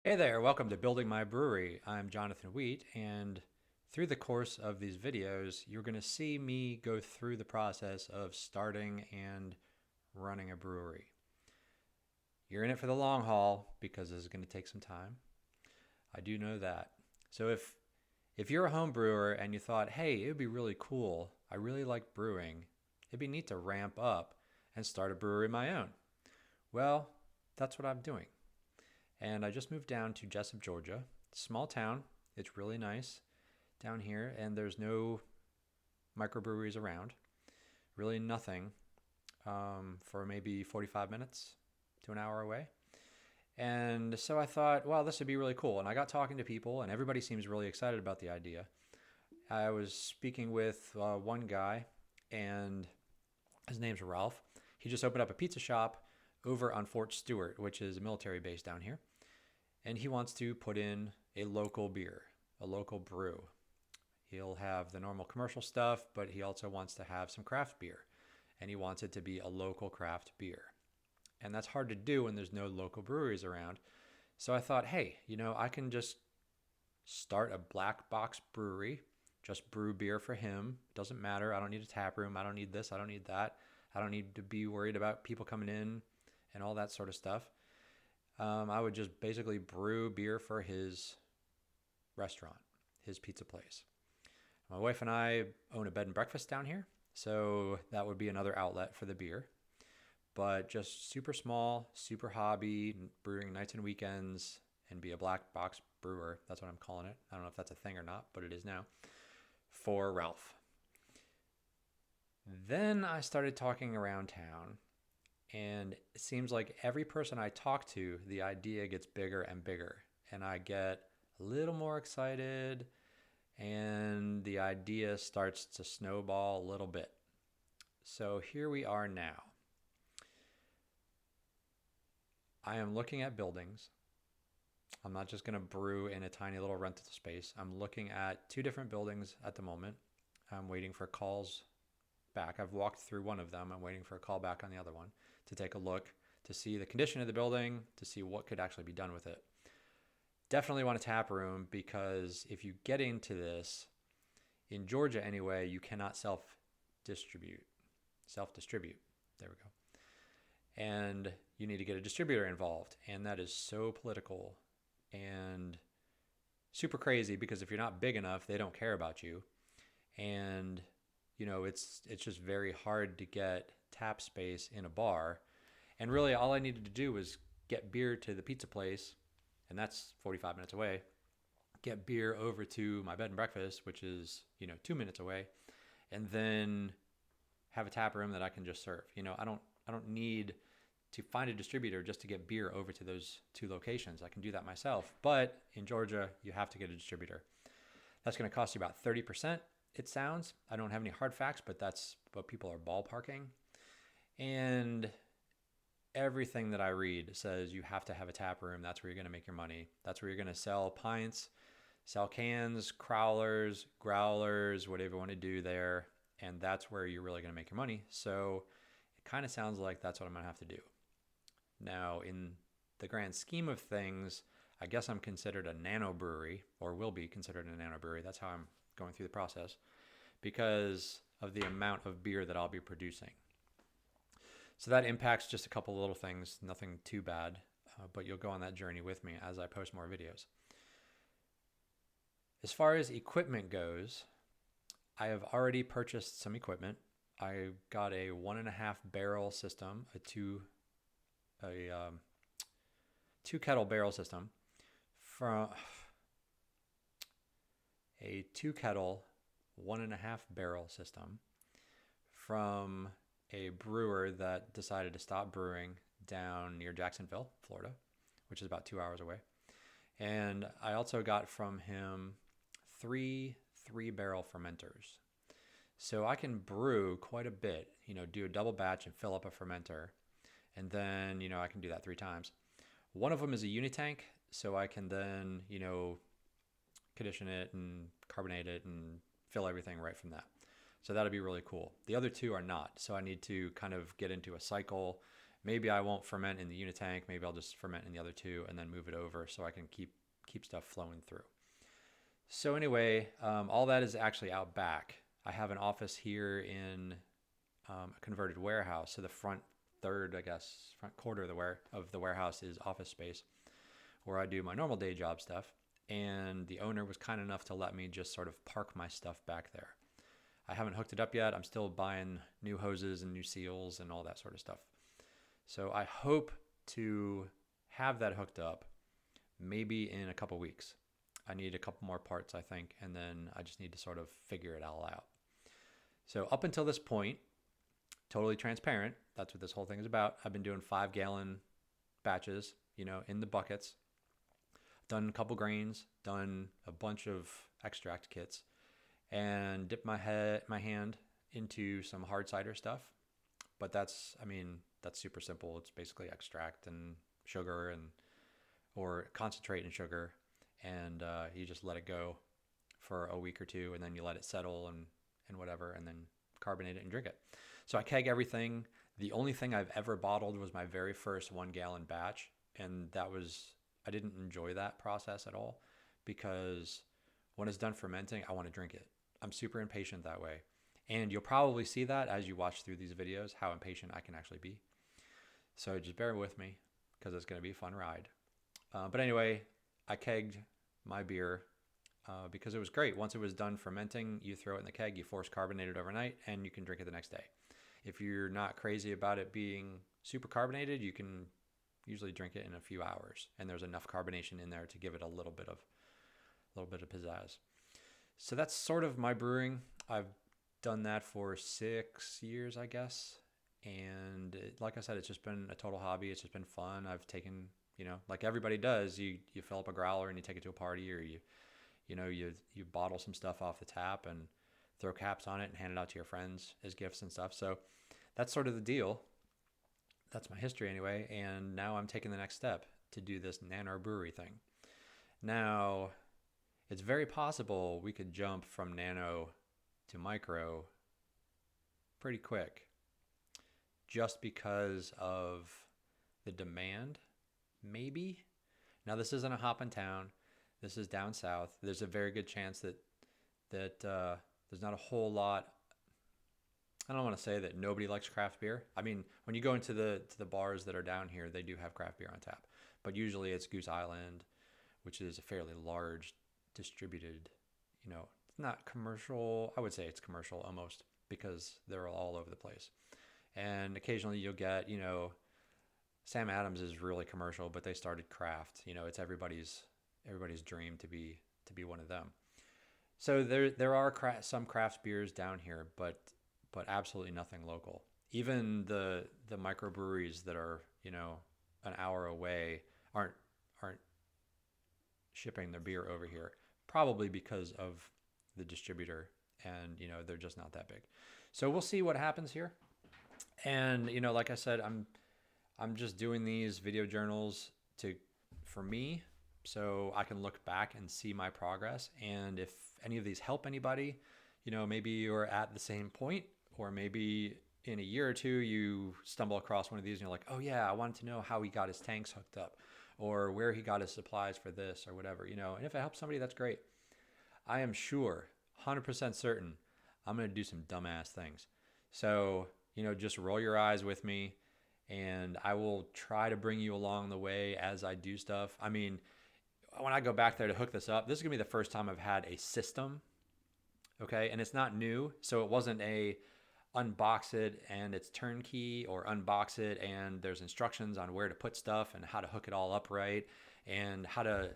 Hey there, welcome to Building My Brewery. I'm Jonathan Wheat, and through the course of these videos, you're going to see me go through the process of starting and running a brewery. You're in it for the long haul because this is going to take some time. I do know that. So if you're a home brewer and you thought, "Hey, it would be really cool. I really like brewing. It'd be neat to ramp up and start a brewery of my own." Well, that's what I'm doing. And I just moved down to Jessup, Georgia. Small town. It's really nice down here, and there's no microbreweries around. Really nothing for maybe 45 minutes to an hour away. And so I thought, well, this would be really cool. And I got talking to people, and everybody seems really excited about the idea. I was speaking with one guy, and his name's Ralph. He just opened up a pizza shop over on Fort Stewart, which is a military base down here. And he wants to put in a local beer, a local brew. He'll have the normal commercial stuff, but he also wants to have some craft beer. And he wants it to be a local craft beer. And that's hard to do when there's no local breweries around. So I thought, hey, I can just start a black box brewery, just brew beer for him. Doesn't matter. I don't need a tap room. I don't need this. I don't need that. I don't need to be worried about people coming in and all that sort of stuff. I would just basically brew beer for his restaurant, his pizza place. My wife and I own a bed and breakfast down here, so that would be another outlet for the beer. But just super small, super hobby, brewing nights and weekends, and be a black box brewer. That's what I'm calling it. I don't know if that's a thing or not, but it is now for Ralph. Then I started talking around town, and it seems like every person I talk to, the idea gets bigger and bigger. And I get a little more excited, and the idea starts to snowball a little bit. So here we are now. I am looking at buildings. I'm not just going to brew in a tiny little rental space. I'm looking at two different buildings at the moment. I'm waiting for calls back. I've walked through one of them. I'm waiting for a call back on the other one to take a look, to see the condition of the building, to see what could actually be done with it. Definitely want a tap room because if you get into this, in Georgia anyway, you cannot self-distribute. Self-distribute. There we go. And you need to get a distributor involved. And that is so political and super crazy because if you're not big enough, they don't care about you. And it's just very hard to get tap space in a bar. And really, all I needed to do was get beer to the pizza place, and that's 45 minutes away. Get beer over to my bed and breakfast, which is 2 minutes away, and then have a tap room that I can just serve. I don't need to find a distributor just to get beer over to those two locations. I can do that myself. But in Georgia, you have to get a distributor. That's going to cost you about 30%, it sounds. I don't have any hard facts, but that's what people are ballparking. And everything that I read says you have to have a tap room. That's where you're going to make your money. That's where you're going to sell pints, sell cans, crowlers, growlers, whatever you want to do there. And that's where you're really going to make your money. So it kind of sounds like that's what I'm going to have to do. Now, in the grand scheme of things, I guess I'm considered a nano brewery, or will be considered a nano brewery. That's how I'm going through the process because of the amount of beer that I'll be producing. So that impacts just a couple little things, nothing too bad, but you'll go on that journey with me as I post more videos. As far as equipment goes, I have already purchased some equipment. I got a 1.5 barrel system, a two kettle barrel system from a two kettle 1.5 barrel system from a brewer that decided to stop brewing down near Jacksonville, Florida, which is about 2 hours away. And I also got from him three-barrel fermenters. So I can brew quite a bit, do a double batch and fill up a fermenter. And then, I can do that 3 times. One of them is a unitank, so I can then, condition it and carbonate it and fill everything right from that. So that'll be really cool. The other two are not. So I need to kind of get into a cycle Maybe I won't ferment in the unit tank. Maybe I'll just ferment in the other two and then move it over so I can keep stuff flowing through. So anyway, all that is actually out back. I have an office here in a converted warehouse. So the front third, I guess, front quarter of the warehouse is office space where I do my normal day job stuff. And the owner was kind enough to let me just sort of park my stuff back there. I haven't hooked it up yet. I'm still buying new hoses and new seals and all that sort of stuff. So I hope to have that hooked up maybe in a couple weeks. I need a couple more parts, I think, and then I just need to sort of figure it all out. So up until this point, totally transparent, that's what this whole thing is about. I've been doing 5-gallon batches, in the buckets. Done a couple grains, done a bunch of extract kits, and dipped my hand into some hard cider stuff. But that's super simple. It's basically extract and sugar or concentrate and sugar, and you just let it go for a week or two, and then you let it settle and whatever, and then carbonate it and drink it. So I keg everything. The only thing I've ever bottled was my very first 1-gallon batch, and I didn't enjoy that process at all, because when it's done fermenting, I want to drink it. I'm super impatient that way. And you'll probably see that as you watch through these videos, how impatient I can actually be. So just bear with me, because it's going to be a fun ride. But anyway, I kegged my beer because it was great. Once it was done fermenting, you throw it in the keg, you force carbonate it overnight, and you can drink it the next day. If you're not crazy about it being super carbonated, you can usually drink it in a few hours, and there's enough carbonation in there to give it a little bit of pizzazz. So that's sort of my brewing. I've done that for 6 years, I guess, and like I said, it's just been a total hobby. It's just been fun. I've taken, like everybody does, you fill up a growler and you take it to a party, or you bottle some stuff off the tap and throw caps on it and hand it out to your friends as gifts and stuff. So that's sort of the deal. That's my history anyway, and now I'm taking the next step to do this nano brewery thing. Now, it's very possible we could jump from nano to micro pretty quick, just because of the demand, maybe. Now, this isn't a hop in town. This is down south. There's a very good chance that there's not a whole lot. I don't want to say that nobody likes craft beer. I mean, when you go into the bars that are down here, they do have craft beer on tap. But usually it's Goose Island, which is a fairly large distributed, it's not commercial. I would say it's commercial almost, because they're all over the place. And occasionally you'll get, Sam Adams is really commercial, but they started craft. It's everybody's dream to be one of them. So there are some craft beers down here, but absolutely nothing local. Even the microbreweries that are, an hour away aren't shipping their beer over here, probably because of the distributor, and they're just not that big. So we'll see what happens here. And like I said, I'm just doing these video journals for me, so I can look back and see my progress. And if any of these help anybody, maybe you're at the same point, or maybe in a year or two you stumble across one of these and you're like, oh yeah, I wanted to know how he got his tanks hooked up, or where he got his supplies for this or whatever, and if it helps somebody, that's great. I am sure, 100% certain, I'm going to do some dumbass things. So, just roll your eyes with me, and I will try to bring you along the way as I do stuff. I mean, when I go back there to hook this up, this is going to be the first time I've had a system, okay? And it's not new, so it wasn't a unbox it and it's turnkey, or unbox it and there's instructions on where to put stuff and how to hook it all up right, and how to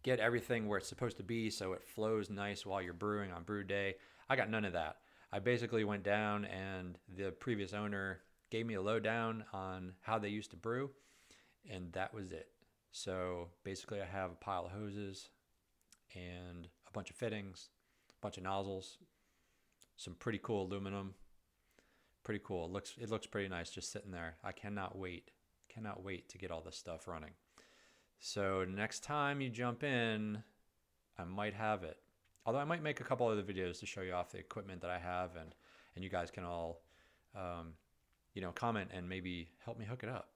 get everything where it's supposed to be so it flows nice while you're brewing on brew day. I got none of that. I basically went down, and the previous owner gave me a lowdown on how they used to brew, and that was it. So basically I have a pile of hoses and a bunch of fittings, a bunch of nozzles, some pretty cool aluminum. Pretty cool. It looks pretty nice just sitting there. I cannot wait to get all this stuff running. So next time you jump in, I might have it. Although I might make a couple other videos to show you off the equipment that I have, and you guys can all comment and maybe help me hook it up.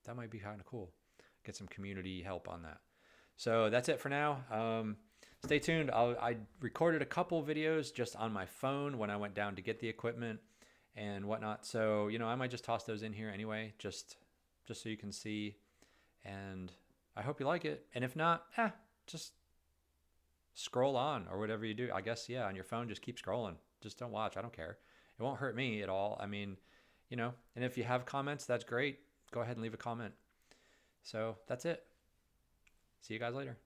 That might be kind of cool. Get some community help on that. So that's it for now. Stay tuned. I recorded a couple videos just on my phone when I went down to get the equipment and whatnot. So, I might just toss those in here anyway, just so you can see. And I hope you like it. And if not, just scroll on or whatever you do. I guess, yeah, on your phone, just keep scrolling. Just don't watch. I don't care. It won't hurt me at all. I mean, and if you have comments, that's great. Go ahead and leave a comment. So that's it. See you guys later.